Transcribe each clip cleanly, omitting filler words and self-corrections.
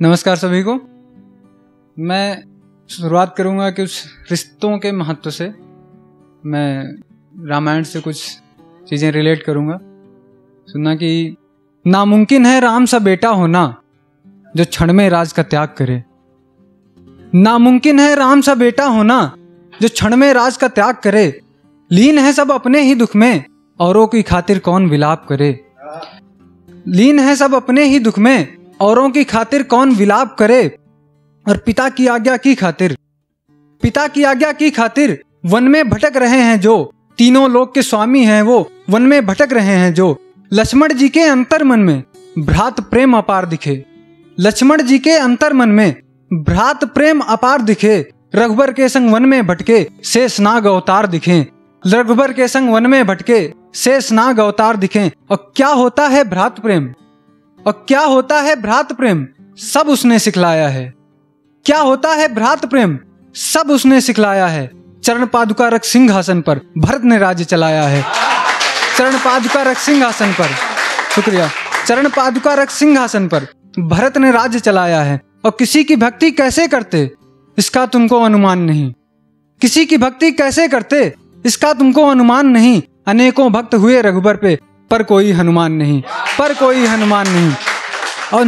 नमस्कार सभी को। मैं शुरुआत करूंगा कि उस रिश्तों के महत्व से मैं रामायण से कुछ चीज़ें रिलेट करूंगा। सुनना कि नामुमकिन है राम सा बेटा होना जो क्षण में राज का त्याग करे। नामुमकिन है राम सा बेटा होना जो क्षण में राज का त्याग करे। लीन है सब अपने ही दुख में औरों की खातिर कौन विलाप करे। लीन है सब अपने ही दुख में औरों की खातिर कौन विलाप करे। और पिता की आज्ञा की खातिर वन में भटक रहे हैं जो, तीनों लोक के स्वामी हैं वो, वन में भटक रहे हैं जो। लक्ष्मण जी के अंतर मन में भ्रात प्रेम अपार दिखे। लक्ष्मण जी के अंतर मन में भ्रात प्रेम अपार दिखे। रघुबर के संग वन में भटके शेषनाग अवतार दिखे। रघुबर के संग वन में भटके शेषनाग अवतार दिखे। और क्या होता है भ्रात प्रेम, और क्या होता है भ्रात प्रेम, सब उसने सिखलाया है। क्या होता है भ्रात प्रेम, सब उसने सिखलाया है। चरण पादुका रख सिंहासन पर भरत ने राज्य चलाया है। चरण पादुका रख सिंहासन पर, शुक्रिया, चरण पादुका रख सिंहासन पर भरत ने राज्य चलाया है। और किसी की भक्ति कैसे करते इसका तुमको अनुमान नहीं। किसी की भक्ति कैसे करते इसका तुमको अनुमान नहीं। अनेकों भक्त हुए रघुबर पे पर कोई हनुमान नहीं, पर कोई हनुमान नहीं। और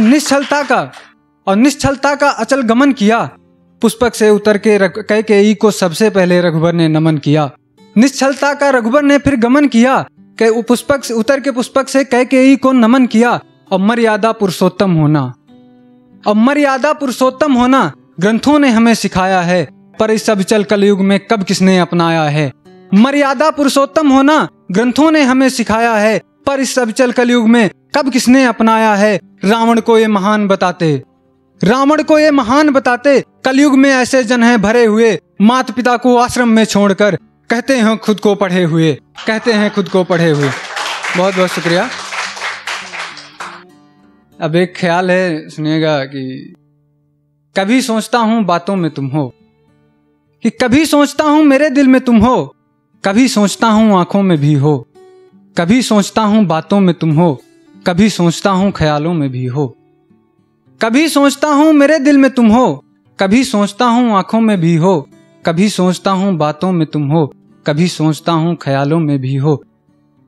निश्चलता का अचल गमन किया। पुष्पक से उतर के कैकेयी को सबसे पहले रघुबर ने नमन किया। निश्चलता का रघुबर ने फिर गमन किया कि पुष्पक से उतर के पुष्पक से कैकेयी को नमन किया। और मर्यादा पुरुषोत्तम होना ग्रंथों ने हमें सिखाया है, पर इस अविचल कलयुग में कब किसने अपनाया है। मर्यादा पुरुषोत्तम होना ग्रंथों ने हमें सिखाया है, पर इस अविचल कलयुग में कब किसने अपनाया है। रावण को ये महान बताते कलयुग में ऐसे जन हैं भरे हुए, माता पिता को आश्रम में छोड़कर कहते हैं खुद को पढ़े हुए। बहुत बहुत शुक्रिया। अब एक ख्याल है, सुनिएगा कि कभी सोचता हूं बातों में तुम हो, कि कभी सोचता हूं मेरे दिल में तुम हो, कभी सोचता हूं आंखों में भी हो। कभी सोचता हूं बातों में तुम हो, कभी सोचता हूं ख्यालों में भी हो। कभी सोचता हूं मेरे दिल में तुम हो, कभी सोचता हूं आंखों में भी हो। कभी सोचता हूं बातों में तुम हो, कभी सोचता हूं ख्यालों में भी हो।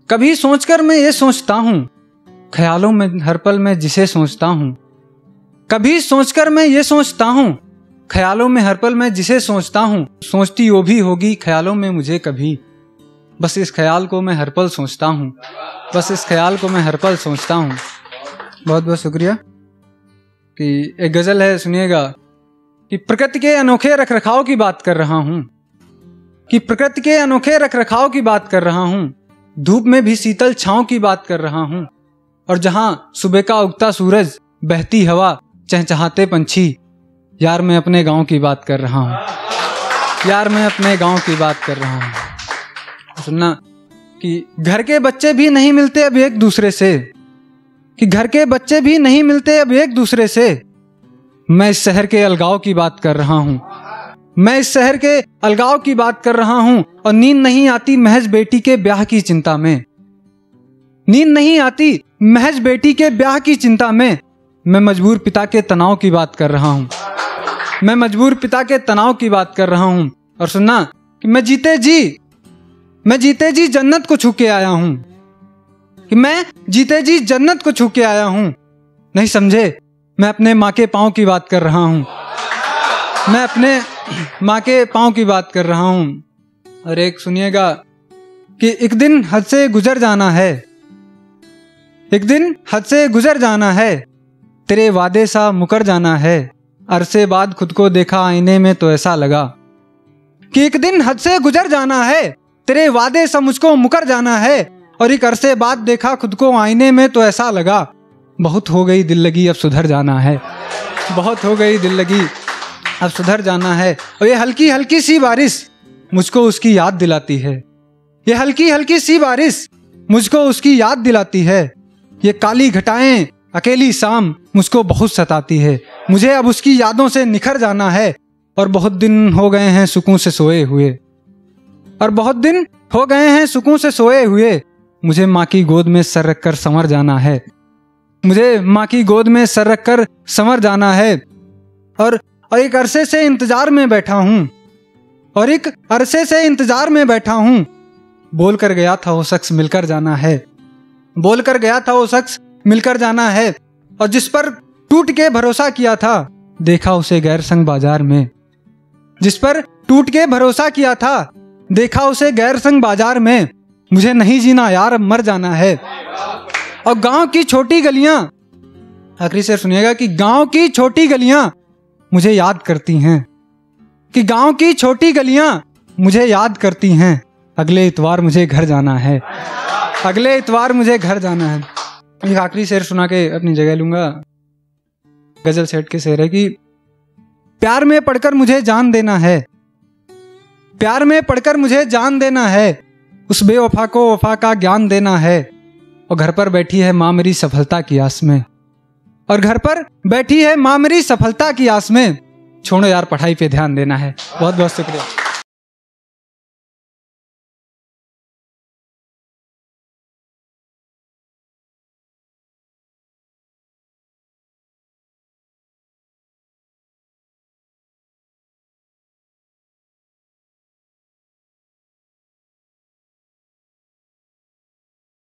कभी सोचकर मैं ये सोचता हूं ख्यालों में हर पल मैं जिसे सोचता हूं। कभी सोचकर मैं ये सोचता हूं ख्यालों में हर पल मैं जिसे सोचता हूं। सोचती वो भी होगी ख्यालों में मुझे कभी, बस इस ख्याल को मैं हर पल सोचता हूँ। बहुत बहुत शुक्रिया। कि एक गजल है, सुनिएगा कि प्रकृति के अनोखे रखरखाव की बात कर रहा हूँ, धूप में भी शीतल छांव की बात कर रहा हूँ। और जहाँ सुबह का उगता सूरज, बहती हवा, चहचहाते पंछी, यार मैं अपने गांव की बात कर रहा हूँ। सुनना कि घर के बच्चे भी नहीं मिलते अब एक दूसरे से, मैं इस शहर के अलगाव की बात कर रहा हूँ। और नींद नहीं आती महज बेटी के ब्याह की चिंता में, मैं मजबूर पिता के तनाव की बात कर रहा हूँ। और सुनना कि मैं जीते जी जन्नत को छू के आया हूँ। नहीं समझे, मैं अपने माँ के पाँव की बात कर रहा हूँ। और एक सुनिएगा कि एक दिन हद से गुजर जाना है, तेरे वादे सा मुकर जाना है। अरसे बाद खुद को देखा आईने में तो ऐसा लगा कि एक दिन हद से गुजर जाना है, तेरे वादे सा मुझको मुकर जाना है। और एक अरसे बाद देखा खुद को आईने में तो ऐसा लगा, बहुत हो गई दिल लगी अब सुधर जाना है। और ये हल्की हल्की सी बारिश मुझको उसकी याद दिलाती है। ये काली घटाएं अकेली शाम मुझको बहुत सताती है। मुझे अब उसकी यादों से निखर जाना है। और बहुत दिन हो गए हैं सुकून से सोए हुए, मुझे माँ की गोद में सर रखकर संवर जाना है। मुझे माँ की गोद में सर रख कर संवर जाना है। और एक अरसे से इंतजार में बैठा हूँ, और एक अरसे से इंतजार में बैठा हूँ। बोल कर गया था वो शख्स मिलकर जाना है, बोल कर गया था वो शख्स मिलकर जाना है। और जिस पर टूट के भरोसा किया था, देखा उसे गैर संग बाजार में। जिस पर टूट के भरोसा किया था, देखा उसे गैर संग बाजार में। मुझे नहीं जीना यार, अब मर जाना है। और गांव की छोटी गलियां, आखिरी शेर सुनिएगा, कि गांव की छोटी गलियां मुझे याद करती हैं, कि गांव की छोटी गलियां मुझे याद करती हैं। अगले इतवार मुझे घर जाना है, अगले इतवार मुझे घर जाना है। एक आखिरी शेर सुना के अपनी जगह लूंगा। गजल सेठ के शेर है कि प्यार में पढ़कर मुझे जान देना है, प्यार में पढ़कर मुझे जान देना है। उस बेवफा को वफा का ज्ञान देना है। और घर पर बैठी है माँ मेरी सफलता की आस में, और घर पर बैठी है माँ मेरी सफलता की आस में। छोड़ो यार, पढ़ाई पे ध्यान देना है। बहुत बहुत शुक्रिया।